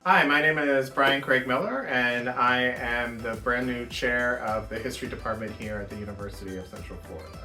Hi, my name is Brian Craig Miller, and I am the brand new chair of the History Department here at the University of Central Florida.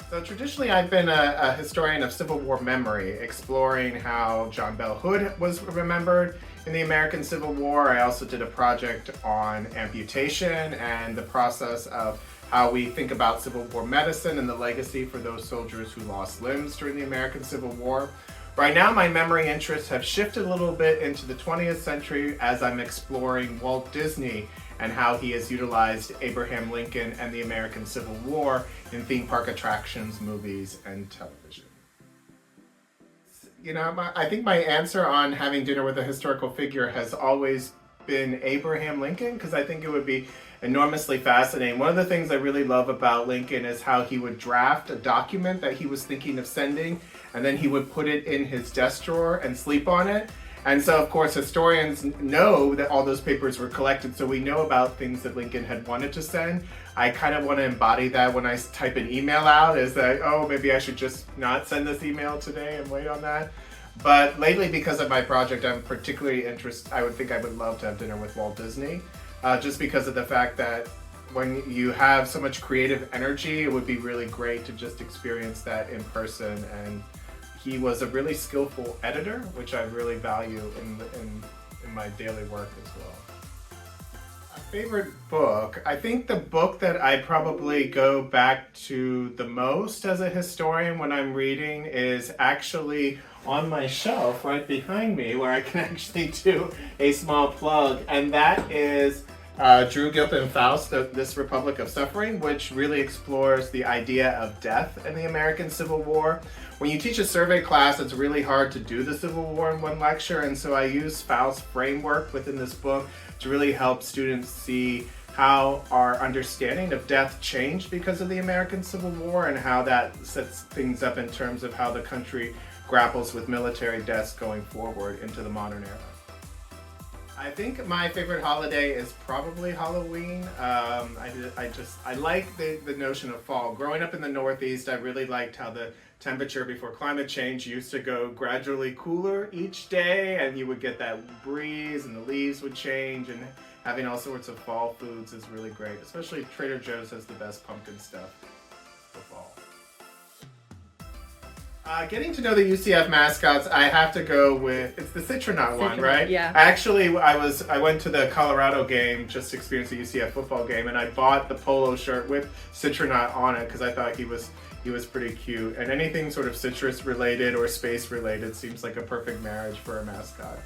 So traditionally, I've been a historian of Civil War memory, exploring how John Bell Hood was remembered in the American Civil War. I also did a project on amputation and the process of how we think about Civil War medicine and the legacy for those soldiers who lost limbs during the American Civil War. Right now, my memory interests have shifted a little bit into the 20th century as I'm exploring Walt Disney and how he has utilized Abraham Lincoln and the American Civil War in theme park attractions, movies, and television. I think my answer on having dinner with a historical figure has always been Abraham Lincoln, because I think it would be enormously fascinating. One of the things I really love about Lincoln is how he would draft a document that he was thinking of sending, and then he would put it in his desk drawer and sleep on it. And so, of course, historians know that all those papers were collected, so we know about things that Lincoln had wanted to send. I kind of want to embody that when I type an email out, is that, oh, maybe I should just not send this email today and wait on that. But lately, because of my project, I'm particularly interested. I would love to have dinner with Walt Disney, just because of the fact that when you have so much creative energy, it would be really great to just experience that in person. And he was a really skillful editor, which I really value in my daily work as well. My favorite book, I think the book that I probably go back to the most as a historian when I'm reading is actually on my shelf right behind me, where I can actually do a small plug, and that is Drew Gilpin Faust, This Republic of Suffering, which really explores the idea of death in the American Civil War. When you teach a survey class, it's really hard to do the Civil War in one lecture, and so I use Faust's framework within this book to really help students see how our understanding of death changed because of the American Civil War, and how that sets things up in terms of how the country grapples with military deaths going forward into the modern era. I think my favorite holiday is probably Halloween. I like the notion of fall. Growing up in the Northeast, I really liked how the temperature before climate change used to go gradually cooler each day, and you would get that breeze and the leaves would change, and having all sorts of fall foods is really great. Especially Trader Joe's has the best pumpkin stuff for fall. Getting to know the UCF mascots, I have to go with, it's the Citronaut one, right? Yeah. I went to the Colorado game, just to experience the UCF football game, and I bought the polo shirt with Citronaut on it because I thought he was pretty cute. And anything sort of citrus related or space related seems like a perfect marriage for a mascot.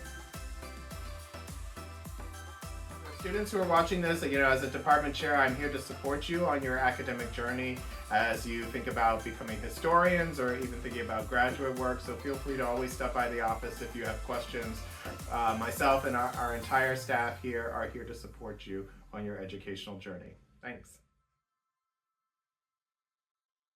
Students who are watching this, as a department chair, I'm here to support you on your academic journey as you think about becoming historians or even thinking about graduate work. So feel free to always stop by the office if you have questions. Myself and our entire staff here are here to support you on your educational journey. Thanks.